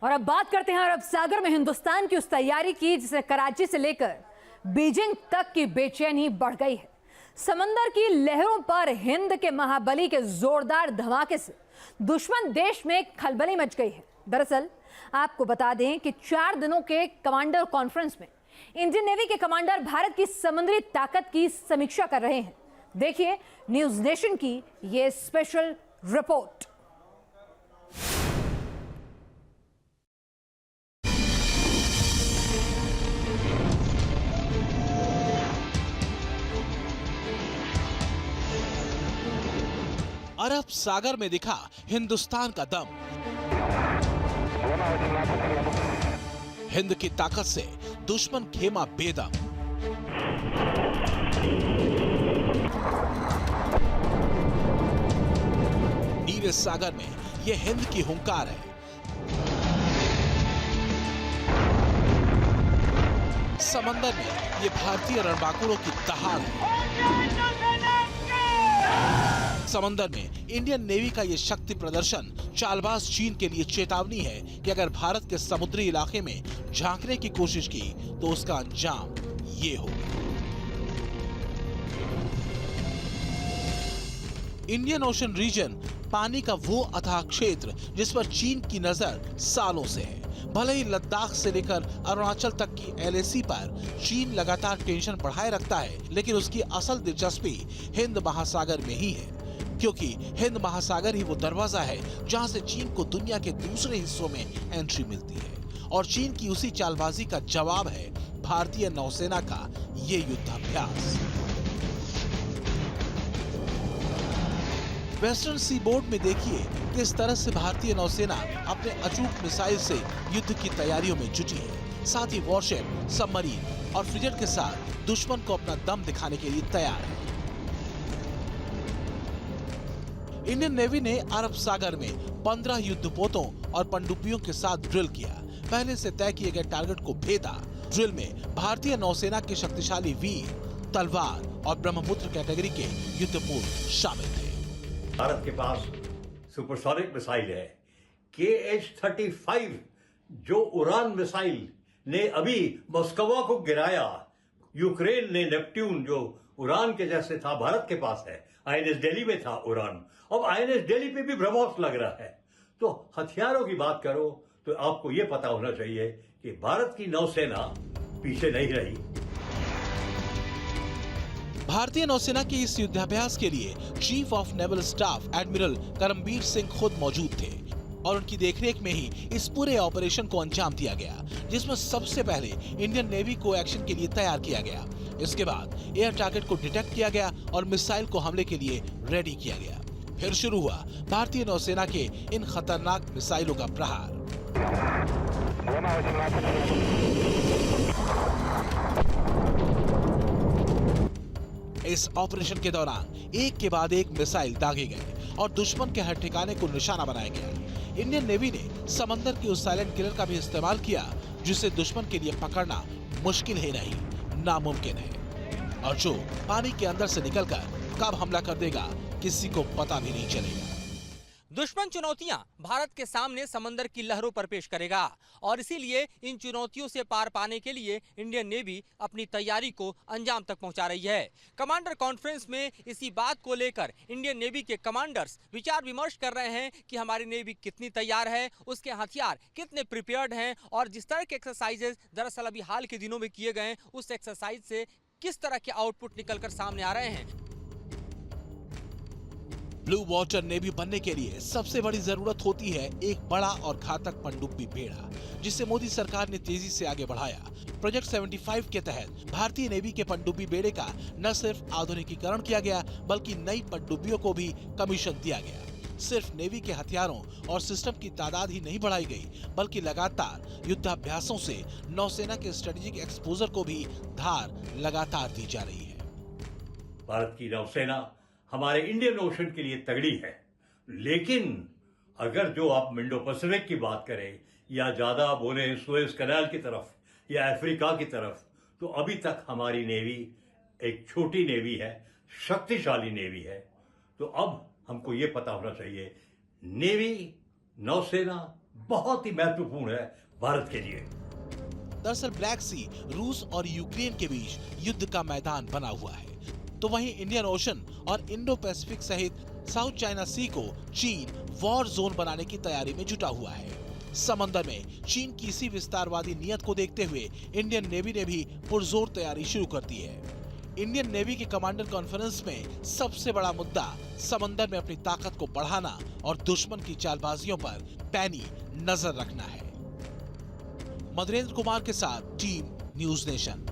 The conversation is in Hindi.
और अब बात करते हैं अरब सागर में हिंदुस्तान की उस तैयारी की जिसे कराची से लेकर बीजिंग तक की बेचैनी बढ़ गई है। समंदर की लहरों पर हिंद के महाबली के जोरदार धमाके से दुश्मन देश में खलबली मच गई है। दरअसल आपको बता दें कि 4 दिनों के कमांडर कॉन्फ्रेंस में इंडियन नेवी के कमांडर भारत की समुद्री ताकत की समीक्षा कर रहे हैं। देखिए न्यूज नेशन की यह स्पेशल रिपोर्ट। अरब सागर में दिखा हिंदुस्तान का दम। हिंद की ताकत से दुश्मन खेमा बेदम। नीरे सागर में ये हिंद की हुंकार है। समंदर में ये भारतीय रणबांकुरों की दहाड़ है। समंदर में इंडियन नेवी का ये शक्ति प्रदर्शन चालबाज चीन के लिए चेतावनी है कि अगर भारत के समुद्री इलाके में झांकने की कोशिश की तो उसका अंजाम ये होगा। इंडियन ओशन रीजन पानी का वो अथाह क्षेत्र जिस पर चीन की नजर सालों से है। भले ही लद्दाख से लेकर अरुणाचल तक की एलएसी पर चीन लगातार टेंशन बढ़ाए रखता है, लेकिन उसकी असल दिलचस्पी हिंद महासागर में ही है, क्योंकि हिंद महासागर ही वो दरवाजा है जहां से चीन को दुनिया के दूसरे हिस्सों में एंट्री मिलती है। और चीन की उसी चालबाजी का जवाब है भारतीय नौसेना का ये युद्धाभ्यास। वेस्टर्न सी बोर्ड में देखिए किस तरह से भारतीय नौसेना अपने अचूक मिसाइल से युद्ध की तैयारियों में जुटी है। साथ ही वॉरशिप, सबमरीन और फ्रिगेट के साथ दुश्मन को अपना दम दिखाने के लिए तैयार है। इंडियन नेवी ने अरब सागर में 15 युद्धपोतों और पनडुब्बियों के साथ ड्रिल किया। पहले से तय किए गए टारगेट को भेदा। ड्रिल में भारतीय नौसेना के शक्तिशाली वीर, तलवार और ब्रह्मपुत्र कैटेगरी के युद्धपोत शामिल थे। भारत के पास सुपरसोनिक मिसाइल है KH-35, जो उड़ान मिसाइल ने अभी मॉस्को को गिराया। यूक्रेन ने नेपट्यून, जो उड़ान के जैसे था, भारत के पास है। INS दिल्ली में था उड़ान। अब INS दिल्ली पे भी ब्रह्मोस लग रहा है। तो हथियारों की बात करो तो आपको यह पता होना चाहिए कि भारत की नौसेना पीछे नहीं रही। भारतीय नौसेना के इस युद्धाभ्यास के लिए chief of naval staff admiral Karambir Singh खुद मौजूद थे और उनकी देखरेख में ही इस पूरे ऑपरेशन को अंजाम दिया गया, जिसमें सबसे पहले इंडियन नेवी को एक्शन के लिए तैयार किया गया। इसके बाद एयर टारगेट को डिटेक्ट किया गया और मिसाइल को हमले के लिए रेडी किया गया। फिर शुरू हुआ भारतीय नौसेना के इन खतरनाक मिसाइलों का प्रहार। इस ऑपरेशन के दौरान एक के बाद एक मिसाइल दागे गए और दुश्मन के हर ठिकाने को निशाना बनाया गया। इंडियन नेवी ने समंदर के उस साइलेंट किलर का भी इस्तेमाल किया जिसे दुश्मन के लिए पकड़ना मुश्किल ही नहीं, नामुमकिन है, और जो पानी के अंदर से निकलकर कब हमला कर देगा किसी को पता भी नहीं चलेगा। दुश्मन चुनौतियां भारत के सामने समंदर की लहरों पर पेश करेगा और इसीलिए इन चुनौतियों से पार पाने के लिए इंडियन नेवी अपनी तैयारी को अंजाम तक पहुंचा रही है। कमांडर कॉन्फ्रेंस में इसी बात को लेकर इंडियन नेवी के कमांडर्स विचार विमर्श कर रहे हैं कि हमारी नेवी कितनी तैयार है, उसके हथियार कितने प्रिपेयर्ड हैं और जिस तरह के एक्सरसाइजेज दरअसल अभी हाल के दिनों में किए गए उस एक्सरसाइज से किस तरह के आउटपुट निकलकर सामने आ रहे हैं। ब्लू वाटर नेवी बनने के लिए सबसे बड़ी जरूरत होती है एक बड़ा और घातक पनडुब्बी बेड़ा, जिसे मोदी सरकार ने तेजी से आगे बढ़ाया। प्रोजेक्ट 75 के तहत भारतीय नेवी के पनडुब्बी बेड़े का न सिर्फ आधुनिकीकरण किया गया बल्कि नई पनडुब्बियों को भी कमीशन दिया गया। सिर्फ नेवी के हथियारों और सिस्टम की तादाद ही नहीं बढ़ाई गई बल्कि लगातार युद्धाभ्यासों से नौसेना के स्ट्रेटेजिक एक्सपोजर को भी धार लगातार दी जा रही है। भारत की नौसेना हमारे इंडियन ओशन के लिए तगड़ी है, लेकिन अगर जो आप इंडो पैसिफिक की बात करें या ज्यादा बोले सुएज कैनाल की तरफ या अफ्रीका की तरफ, तो अभी तक हमारी नेवी एक छोटी नेवी है, शक्तिशाली नेवी है। तो अब हमको ये पता होना चाहिए नेवी, नौसेना, बहुत ही महत्वपूर्ण है भारत के लिए। दरअसल ब्लैक सी रूस और यूक्रेन के बीच युद्ध का मैदान बना हुआ है, तो वहीं इंडियन ओशन और इंडो पैसिफिक सहित साउथ चाइना सी को चीन वॉर जोन बनाने की तैयारी में जुटा हुआ है। समंदर में चीन की इसी विस्तारवादी नीयत को देखते हुए इंडियन नेवी ने भी पुरजोर तैयारी शुरू कर दी है। इंडियन नेवी की कमांडर कॉन्फ्रेंस में सबसे बड़ा मुद्दा समंदर में अपनी ताकत को बढ़ाना और दुश्मन की चालबाजियों पर पैनी नजर रखना है। मधुरेंद्र कुमार के साथ टीम न्यूज नेशन।